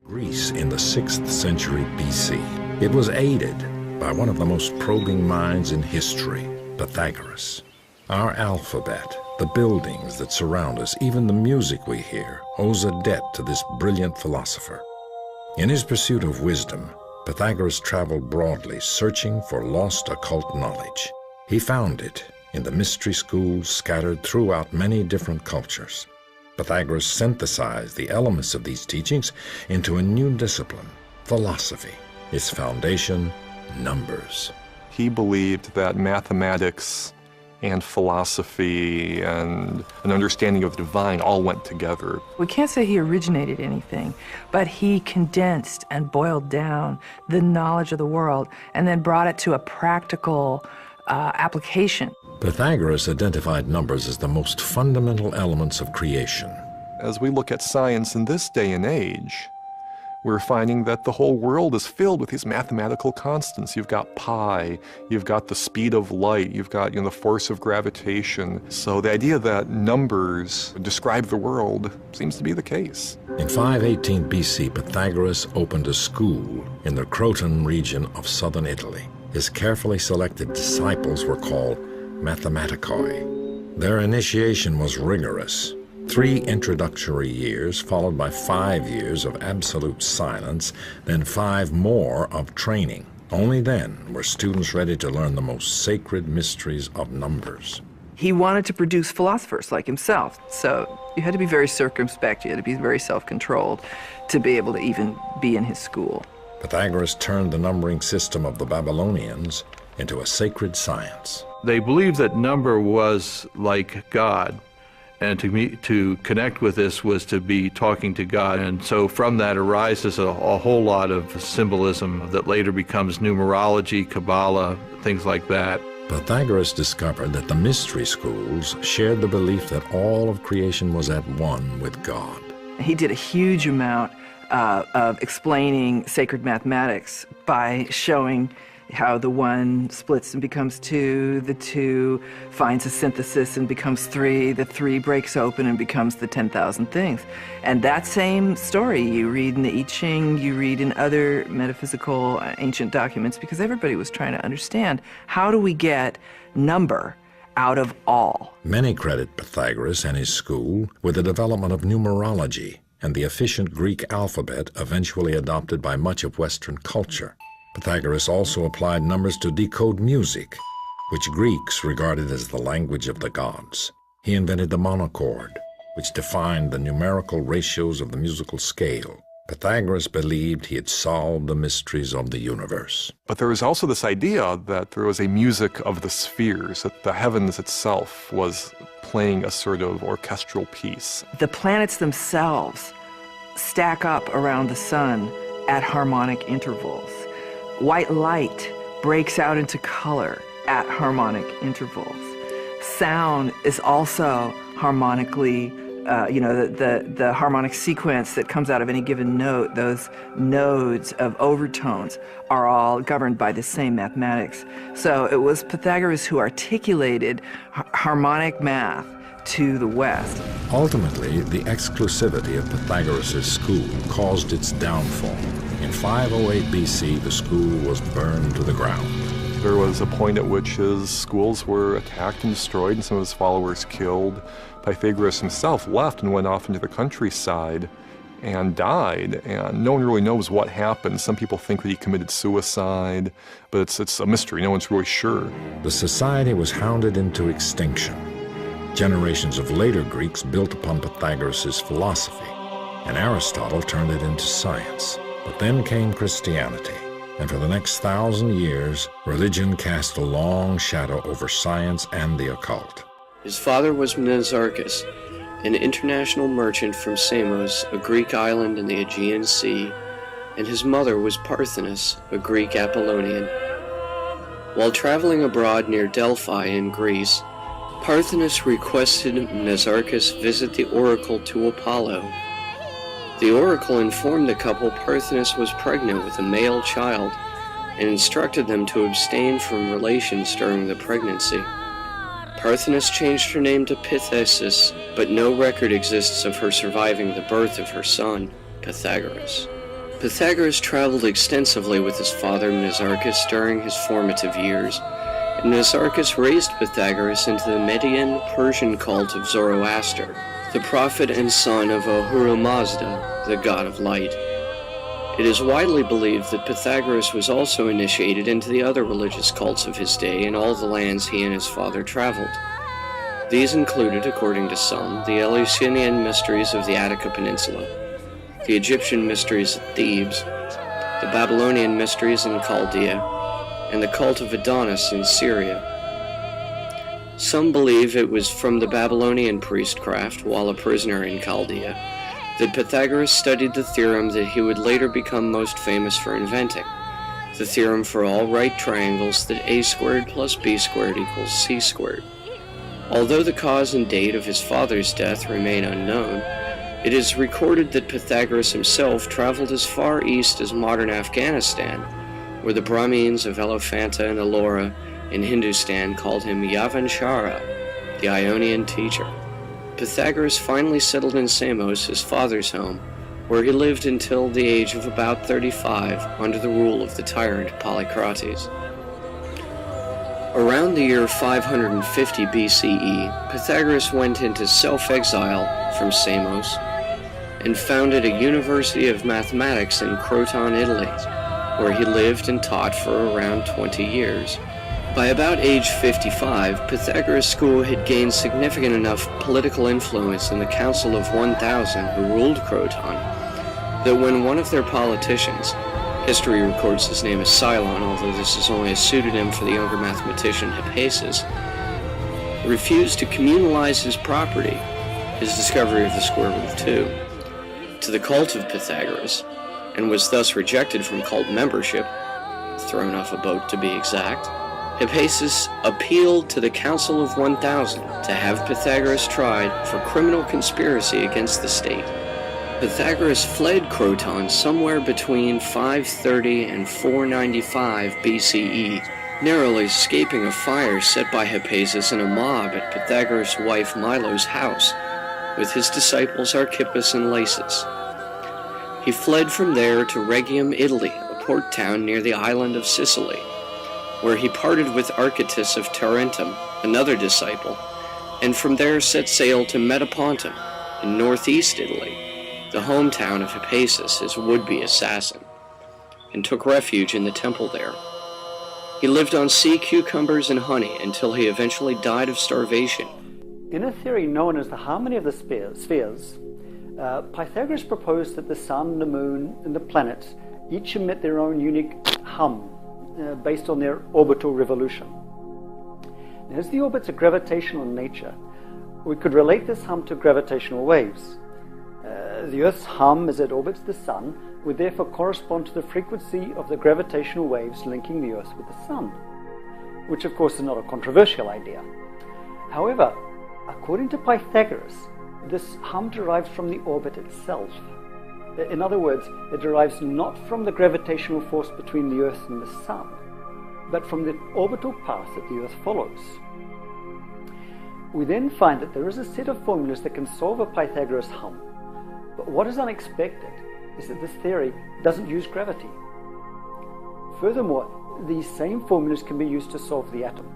Greece in the 6th century BC. It was aided by one of the most probing minds in history, Pythagoras. Our alphabet, the buildings that surround us, even the music we hear, owes a debt to this brilliant philosopher. In his pursuit of wisdom, Pythagoras traveled broadly, searching for lost occult knowledge. He found it in the mystery schools scattered throughout many different cultures. Pythagoras synthesized the elements of these teachings into a new discipline, philosophy. Its foundation, numbers. He believed that mathematics and philosophy and an understanding of the divine all went together. We can't say he originated anything, but he condensed and boiled down the knowledge of the world and then brought it to a practical application. Pythagoras identified numbers as the most fundamental elements of creation. As we look at science in this day and age, we're finding that the whole world is filled with these mathematical constants. You've got pi, you've got the speed of light, you've got the force of gravitation. So the idea that numbers describe the world seems to be the case. In 518 BC, Pythagoras opened a school in the Croton region of southern Italy. His carefully selected disciples were called mathematicoi. Their initiation was rigorous. 3 introductory years, followed by 5 years of absolute silence, then 5 more of training. Only then were students ready to learn the most sacred mysteries of numbers. He wanted to produce philosophers like himself, so you had to be very circumspect, you had to be very self-controlled to be able to even be in his school. Pythagoras turned the numbering system of the Babylonians into a sacred science. They believed that number was like God, and to connect with this was to be talking to God. And so from that arises a whole lot of symbolism that later becomes numerology, Kabbalah, things like that. Pythagoras discovered that the mystery schools shared the belief that all of creation was at one with God. He did a huge amount of explaining sacred mathematics by showing how the 1 splits and becomes 2, the 2 finds a synthesis and becomes 3, the 3 breaks open and becomes the 10,000 things. And that same story you read in the I Ching, you read in other metaphysical ancient documents, because everybody was trying to understand, how do we get number out of all? Many credit Pythagoras and his school with the development of numerology and the efficient Greek alphabet eventually adopted by much of Western culture. Pythagoras also applied numbers to decode music, which Greeks regarded as the language of the gods. He invented the monochord, which defined the numerical ratios of the musical scale. Pythagoras believed he had solved the mysteries of the universe. But there was also this idea that there was a music of the spheres, that the heavens itself was playing a sort of orchestral piece. The planets themselves stack up around the sun at harmonic intervals. White light breaks out into color at harmonic intervals. Sound is also harmonically, the harmonic sequence that comes out of any given note, those nodes of overtones are all governed by the same mathematics. So it was Pythagoras who articulated harmonic math to the West. Ultimately, the exclusivity of Pythagoras' school caused its downfall. In 508 BC, the school was burned to the ground. There was a point at which his schools were attacked and destroyed and some of his followers killed. Pythagoras himself left and went off into the countryside and died, and no one really knows what happened. Some people think that he committed suicide, but it's a mystery. No one's really sure. The society was hounded into extinction. Generations of later Greeks built upon Pythagoras' philosophy, and Aristotle turned it into science. But then came Christianity, and for the next 1,000 years, religion cast a long shadow over science and the occult. His father was Mnesarchus, an international merchant from Samos, a Greek island in the Aegean Sea, and his mother was Parthenis, a Greek Apollonian. While traveling abroad near Delphi in Greece, Parthenis requested Mnesarchus visit the oracle to Apollo. The oracle informed the couple Parthenis was pregnant with a male child and instructed them to abstain from relations during the pregnancy. Parthenis changed her name to Pythagoras, but no record exists of her surviving the birth of her son, Pythagoras. Pythagoras traveled extensively with his father Mnesarchus during his formative years, and Mnesarchus raised Pythagoras into the Median Persian cult of Zoroaster, the prophet and son of Ahura Mazda, the god of light. It is widely believed that Pythagoras was also initiated into the other religious cults of his day in all the lands he and his father traveled. These included, according to some, the Eleusinian mysteries of the Attica Peninsula, the Egyptian mysteries at Thebes, the Babylonian mysteries in Chaldea, and the cult of Adonis in Syria. Some believe it was from the Babylonian priestcraft, while a prisoner in Chaldea, that Pythagoras studied the theorem that he would later become most famous for inventing, the theorem for all right triangles that a squared plus b squared equals c squared. Although the cause and date of his father's death remain unknown, it is recorded that Pythagoras himself traveled as far east as modern Afghanistan, where the Brahmins of Elephanta and Ellora in Hindustan called him Yavanshara, the Ionian teacher. Pythagoras finally settled in Samos, his father's home, where he lived until the age of about 35 under the rule of the tyrant Polycrates. Around the year 550 BCE, Pythagoras went into self-exile from Samos and founded a university of mathematics in Croton, Italy, where he lived and taught for around 20 years. By about age 55, Pythagoras' school had gained significant enough political influence in the Council of 1000 who ruled Croton that when one of their politicians, history records his name as Cylon, although this is only a pseudonym for the younger mathematician Hippasus, refused to communalize his property, his discovery of the square root of 2, to the cult of Pythagoras, and was thus rejected from cult membership, thrown off a boat to be exact, Hippasus appealed to the Council of 1000 to have Pythagoras tried for criminal conspiracy against the state. Pythagoras fled Croton somewhere between 530 and 495 BCE, narrowly escaping a fire set by Hippasus and a mob at Pythagoras' wife Milo's house, with his disciples Archippus and Lasus. He fled from there to Rhegium, Italy, a port town near the island of Sicily, where he parted with Archytas of Tarentum, another disciple, and from there set sail to Metapontum in northeast Italy, the hometown of Hippasus, his would-be assassin, and took refuge in the temple there. He lived on sea cucumbers and honey until he eventually died of starvation. In a theory known as the harmony of the spheres, Pythagoras proposed that the sun, the moon, and the planets each emit their own unique hum based on their orbital revolution. And as the orbits are gravitational in nature, we could relate this hum to gravitational waves. The Earth's hum as it orbits the sun would therefore correspond to the frequency of the gravitational waves linking the Earth with the sun, which of course is not a controversial idea. However, according to Pythagoras, this hum derives from the orbit itself. In other words, it derives not from the gravitational force between the Earth and the Sun, but from the orbital path that the Earth follows. We then find that there is a set of formulas that can solve a Pythagoras hum. But what is unexpected is that this theory doesn't use gravity. Furthermore, these same formulas can be used to solve the atom.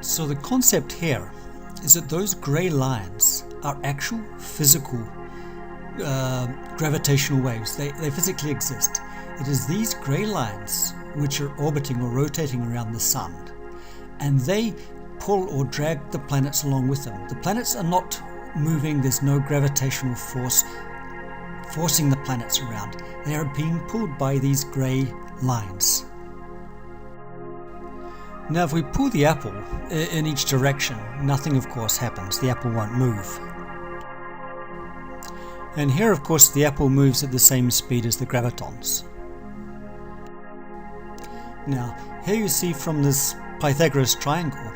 So the concept here is that those grey lines are actual physical gravitational waves. They physically exist. It is these grey lines which are orbiting or rotating around the sun, and they pull or drag the planets along with them. The planets are not moving. There's no gravitational force forcing the planets around. They are being pulled by these grey lines. Now, if we pull the apple in each direction, nothing of course happens. The apple won't move. And here, of course, the apple moves at the same speed as the gravitons. Now, here you see from this Pythagoras triangle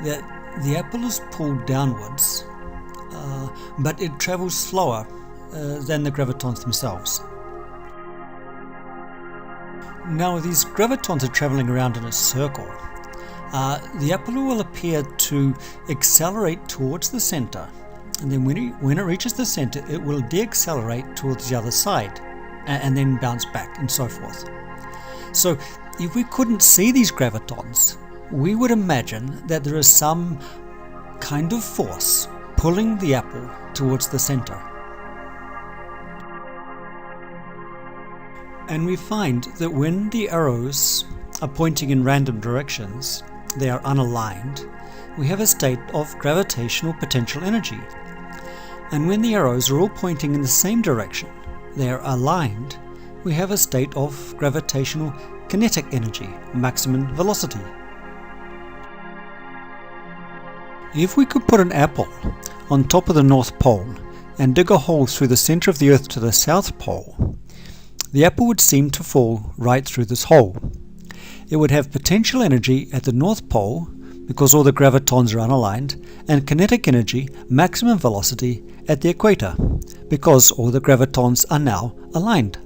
that the apple is pulled downwards, but it travels slower than the gravitons themselves. Now, these gravitons are traveling around in a circle. The apple will appear to accelerate towards the center, and then when it reaches the center, it will deaccelerate towards the other side, and then bounce back, and so forth. So, if we couldn't see these gravitons, we would imagine that there is some kind of force pulling the apple towards the center. And we find that when the arrows are pointing in random directions, they are unaligned, we have a state of gravitational potential energy. And when the arrows are all pointing in the same direction, they are aligned, we have a state of gravitational kinetic energy, maximum velocity. If we could put an apple on top of the North Pole and dig a hole through the center of the Earth to the South Pole, the apple would seem to fall right through this hole. It would have potential energy at the North Pole because all the gravitons are unaligned, and kinetic energy, maximum velocity, at the equator because all the gravitons are now aligned.